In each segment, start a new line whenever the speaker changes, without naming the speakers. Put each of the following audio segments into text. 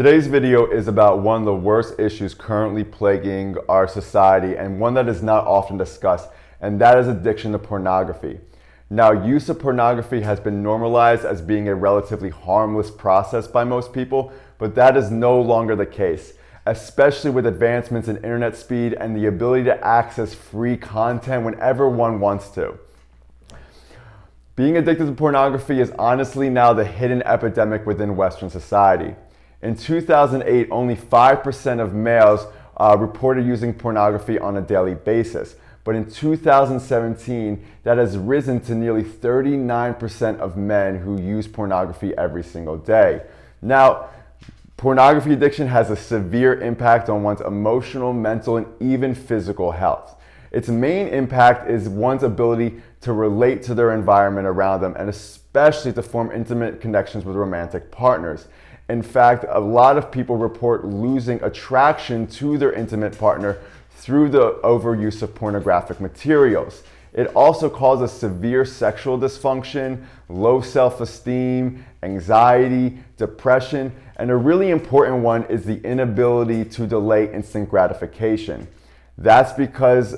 Today's video is about one of the worst issues currently plaguing our society and one that is not often discussed, and that is addiction to pornography. Now, use of pornography has been normalized as being a relatively harmless process by most people, but that is no longer the case, especially with advancements in internet speed and the ability to access free content whenever one wants to. Being addicted to pornography is honestly now the hidden epidemic within Western society. In 2008, only 5% of males reported using pornography on a daily basis. But in 2017, that has risen to nearly 39% of men who use pornography every single day. Now, pornography addiction has a severe impact on one's emotional, mental, and even physical health. Its main impact is one's ability to relate to their environment around them, and especially to form intimate connections with romantic partners. In fact, a lot of people report losing attraction to their intimate partner through the overuse of pornographic materials. It also causes severe sexual dysfunction, low self-esteem, anxiety, depression, and a really important one is the inability to delay instant gratification. That's because,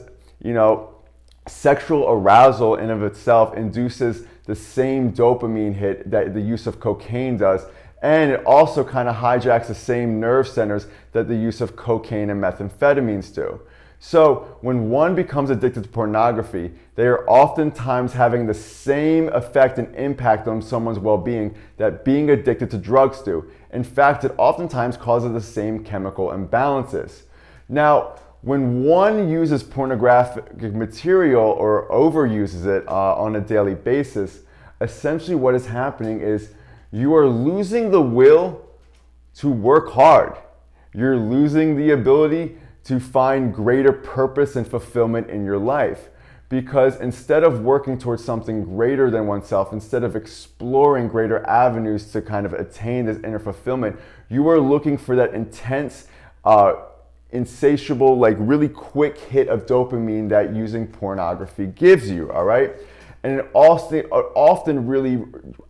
sexual arousal in of itself induces the same dopamine hit that the use of cocaine does, and it also kind of hijacks the same nerve centers that the use of cocaine and methamphetamines do. So when one becomes addicted to pornography, they are oftentimes having the same effect and impact on someone's well-being that being addicted to drugs do. In fact, it oftentimes causes the same chemical imbalances. Now, when one uses pornographic material or overuses it on a daily basis, essentially what is happening is you are losing the will to work hard. You're losing the ability to find greater purpose and fulfillment in your life. Because instead of working towards something greater than oneself, instead of exploring greater avenues to kind of attain this inner fulfillment, you are looking for that intense, insatiable, really quick hit of dopamine that using pornography gives you, all right? And it often really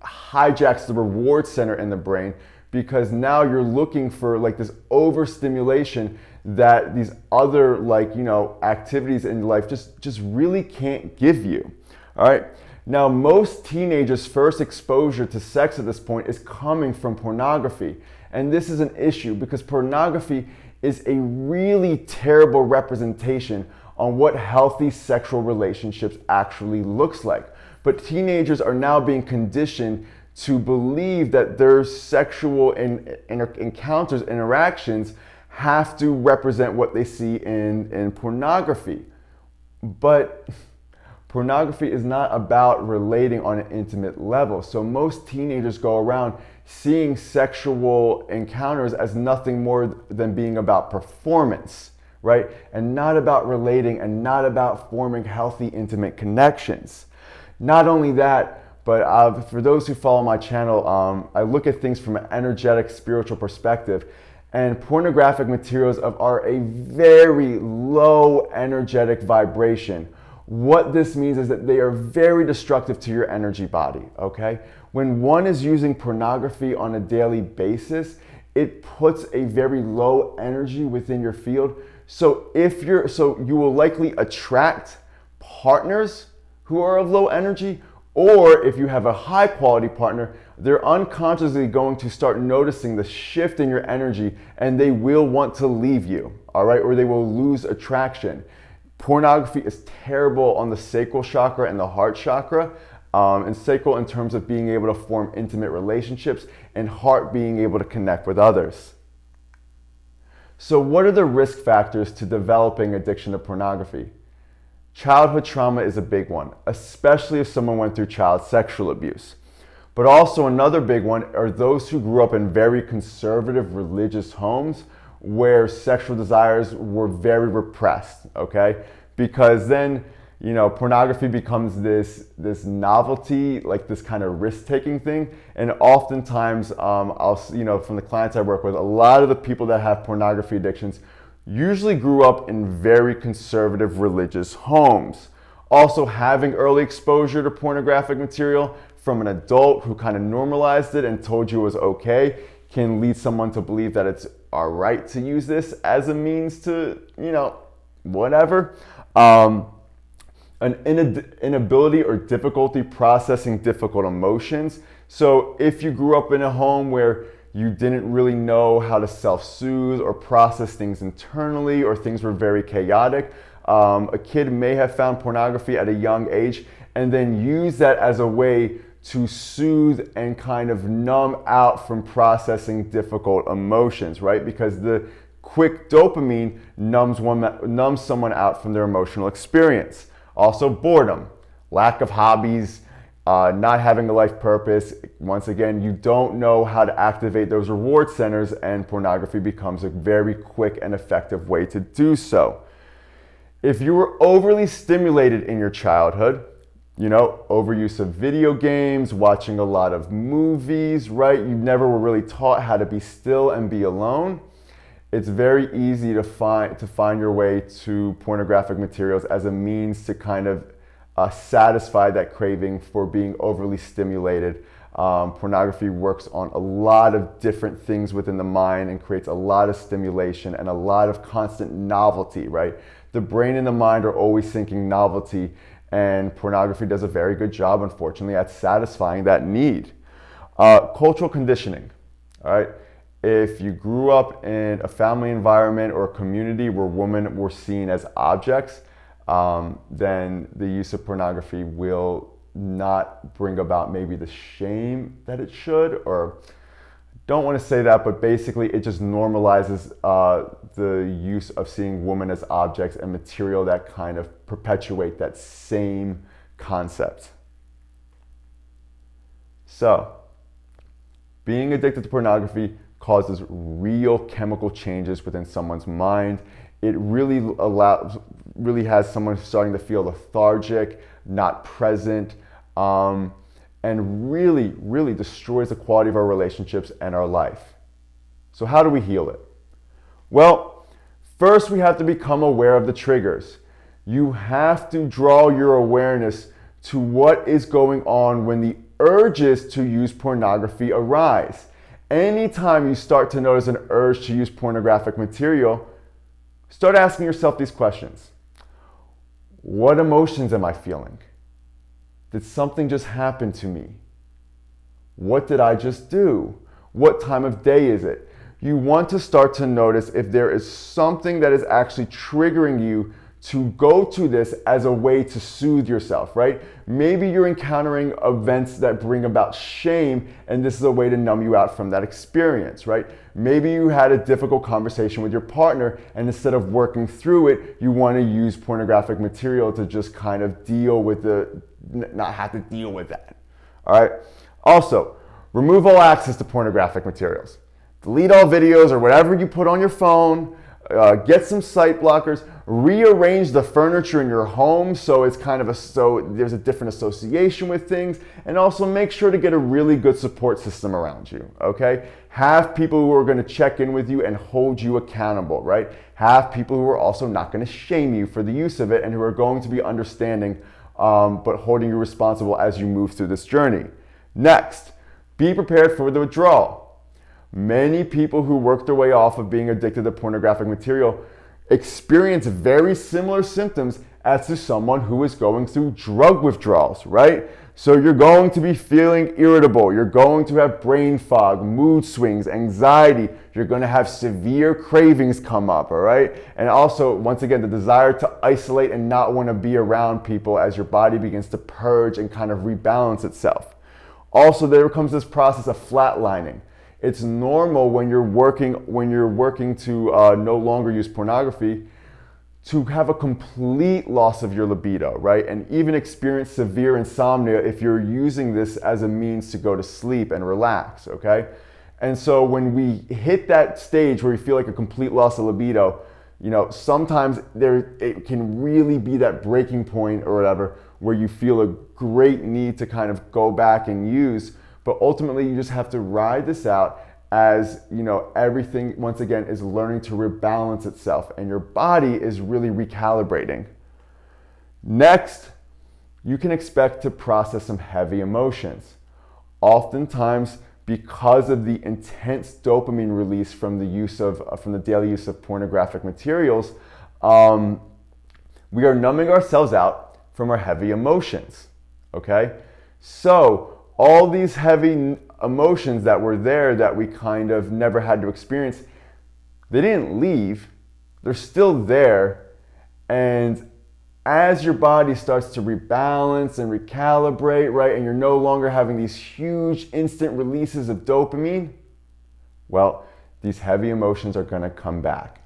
hijacks the reward center in the brain, because now you're looking for this overstimulation that these other activities in life just really can't give you. All right. Now, most teenagers' first exposure to sex at this point is coming from pornography. And this is an issue because pornography is a really terrible representation on what healthy sexual relationships actually looks like. But teenagers are now being conditioned to believe that their sexual encounters, interactions, have to represent what they see in pornography. But pornography is not about relating on an intimate level. So most teenagers go around seeing sexual encounters as nothing more than being about performance, right? And not about relating and not about forming healthy, intimate connections. Not only that, but for those who follow my channel, I look at things from an energetic, spiritual perspective. And pornographic materials are a very low energetic vibration. What this means is that they are very destructive to your energy body, okay? When one is using pornography on a daily basis, it puts a very low energy within your field. So you will likely attract partners who are of low energy, or if you have a high quality partner, they're unconsciously going to start noticing the shift in your energy and they will want to leave you, all right? Or they will lose attraction. Pornography is terrible on the sacral chakra and the heart chakra. And sacral in terms of being able to form intimate relationships, and heart being able to connect with others. So what are the risk factors to developing addiction to pornography? Childhood trauma is a big one, especially if someone went through child sexual abuse. But also another big one are those who grew up in very conservative religious homes where sexual desires were very repressed, okay? Because then, pornography becomes this novelty, this kind of risk-taking thing. And oftentimes, from the clients I work with, a lot of the people that have pornography addictions usually grew up in very conservative religious homes. Also, having early exposure to pornographic material from an adult who kind of normalized it and told you it was okay can lead someone to believe that it's all right to use this as a means to, whatever. An inability or difficulty processing difficult emotions. So if you grew up in a home where you didn't really know how to self-soothe or process things internally, or things were very chaotic, a kid may have found pornography at a young age and then use that as a way to soothe and kind of numb out from processing difficult emotions, right? Because the quick dopamine numbs someone out from their emotional experience. Also boredom, lack of hobbies, not having a life purpose. Once again, you don't know how to activate those reward centers, and pornography becomes a very quick and effective way to do so. If you were overly stimulated in your childhood, overuse of video games, watching a lot of movies, right? You never were really taught how to be still and be alone. It's very easy to find your way to pornographic materials as a means to kind of satisfy that craving for being overly stimulated. Pornography works on a lot of different things within the mind and creates a lot of stimulation and a lot of constant novelty, right? The brain and the mind are always seeking novelty, and pornography does a very good job, unfortunately, at satisfying that need. Cultural conditioning, all right? If you grew up in a family environment or a community where women were seen as objects, then the use of pornography will not bring about maybe the shame that it should, or don't want to say that, but basically it just normalizes the use of seeing women as objects and material that kind of perpetuate that same concept. So, being addicted to pornography causes real chemical changes within someone's mind. It really has someone starting to feel lethargic, not present, and really destroys the quality of our relationships and our life. So how do we heal it? Well, first we have to become aware of the triggers. You have to draw your awareness to what is going on when the urges to use pornography arise. Anytime you start to notice an urge to use pornographic material, start asking yourself these questions. What emotions am I feeling? Did something just happen to me? What did I just do? What time of day is it? You want to start to notice if there is something that is actually triggering you to go to this as a way to soothe yourself, right? Maybe you're encountering events that bring about shame, and this is a way to numb you out from that experience, right? Maybe you had a difficult conversation with your partner, and instead of working through it, you want to use pornographic material to just kind of not have to deal with that, all right? Also, remove all access to pornographic materials. Delete all videos or whatever you put on your phone. Get some site blockers. Rearrange the furniture in your home so it's there's a different association with things, and also make sure to get a really good support system around you, okay? Have people who are going to check in with you and hold you accountable, right? Have people who are also not going to shame you for the use of it and who are going to be understanding, but holding you responsible as you move through this journey. Next, be prepared for the withdrawal. Many people who work their way off of being addicted to pornographic material experience very similar symptoms as to someone who is going through drug withdrawals, right? So you're going to be feeling irritable, you're going to have brain fog, mood swings, anxiety, you're going to have severe cravings come up, all right? And also, once again, the desire to isolate and not want to be around people as your body begins to purge and kind of rebalance itself. Also, there comes this process of flatlining. It's normal when you're working to no longer use pornography to have a complete loss of your libido, right? And even experience severe insomnia if you're using this as a means to go to sleep and relax, okay? And so when we hit that stage where we feel like a complete loss of libido, sometimes it can really be that breaking point or whatever where you feel a great need to kind of go back and use. But ultimately, you just have to ride this out as, everything, once again, is learning to rebalance itself and your body is really recalibrating. Next, you can expect to process some heavy emotions. Oftentimes, because of the intense dopamine release from the daily use of pornographic materials, we are numbing ourselves out from our heavy emotions, okay? So all these heavy emotions that were there that we kind of never had to experience, they didn't leave, they're still there. And as your body starts to rebalance and recalibrate, right, and you're no longer having these huge instant releases of dopamine, well, these heavy emotions are gonna come back.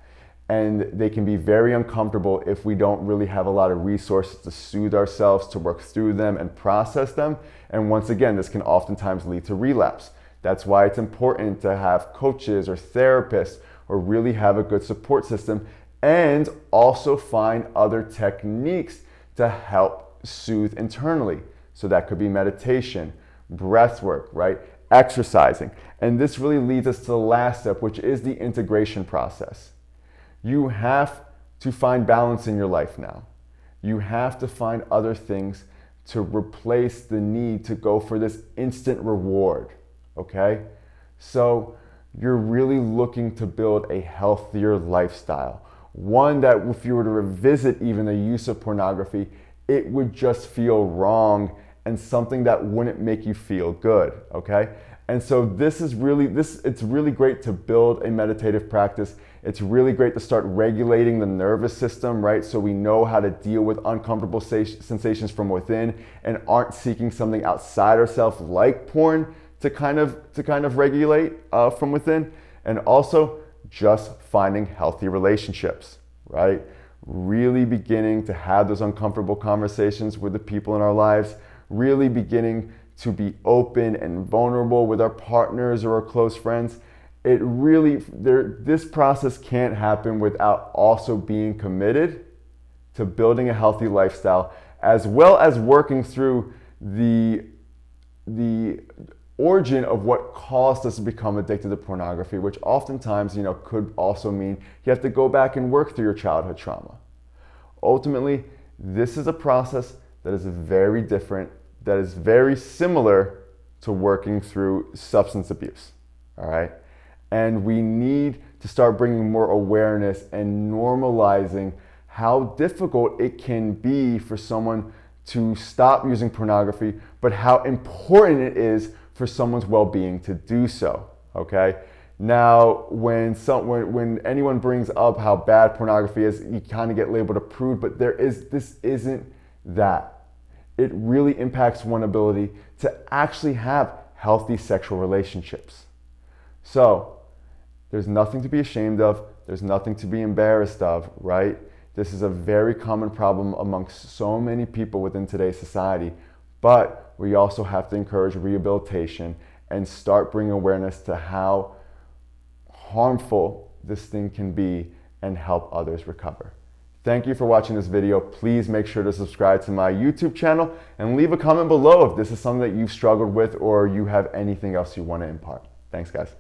And they can be very uncomfortable if we don't really have a lot of resources to soothe ourselves, to work through them and process them. And once again, this can oftentimes lead to relapse. That's why it's important to have coaches or therapists or really have a good support system, and also find other techniques to help soothe internally. So that could be meditation, breath work, right? Exercising. And this really leads us to the last step, which is the integration process. You have to find balance in your life now. You have to find other things to replace the need to go for this instant reward, okay? So you're really looking to build a healthier lifestyle. One that if you were to revisit even the use of pornography, it would just feel wrong and something that wouldn't make you feel good, okay? And so it's really great to build a meditative practice. It's really great to start regulating the nervous system, right? So we know how to deal with uncomfortable sensations from within and aren't seeking something outside ourselves like porn to kind of regulate from within. And also just finding healthy relationships, right? Really beginning to have those uncomfortable conversations with the people in our lives, really beginning to be open and vulnerable with our partners or our close friends. This process can't happen without also being committed to building a healthy lifestyle, as well as working through the origin of what caused us to become addicted to pornography, which oftentimes, could also mean you have to go back and work through your childhood trauma. Ultimately, this is a process that is very different, that is very similar to working through substance abuse, all right? And we need to start bringing more awareness and normalizing how difficult it can be for someone to stop using pornography, but how important it is for someone's well-being to do so, okay? Now, when anyone brings up how bad pornography is, you kind of get labeled a prude, but this isn't that. It really impacts one's ability to actually have healthy sexual relationships. So, there's nothing to be ashamed of, there's nothing to be embarrassed of, right? This is a very common problem amongst so many people within today's society, but we also have to encourage rehabilitation and start bringing awareness to how harmful this thing can be and help others recover. Thank you for watching this video. Please make sure to subscribe to my YouTube channel and leave a comment below if this is something that you've struggled with or you have anything else you want to impart. Thanks, guys.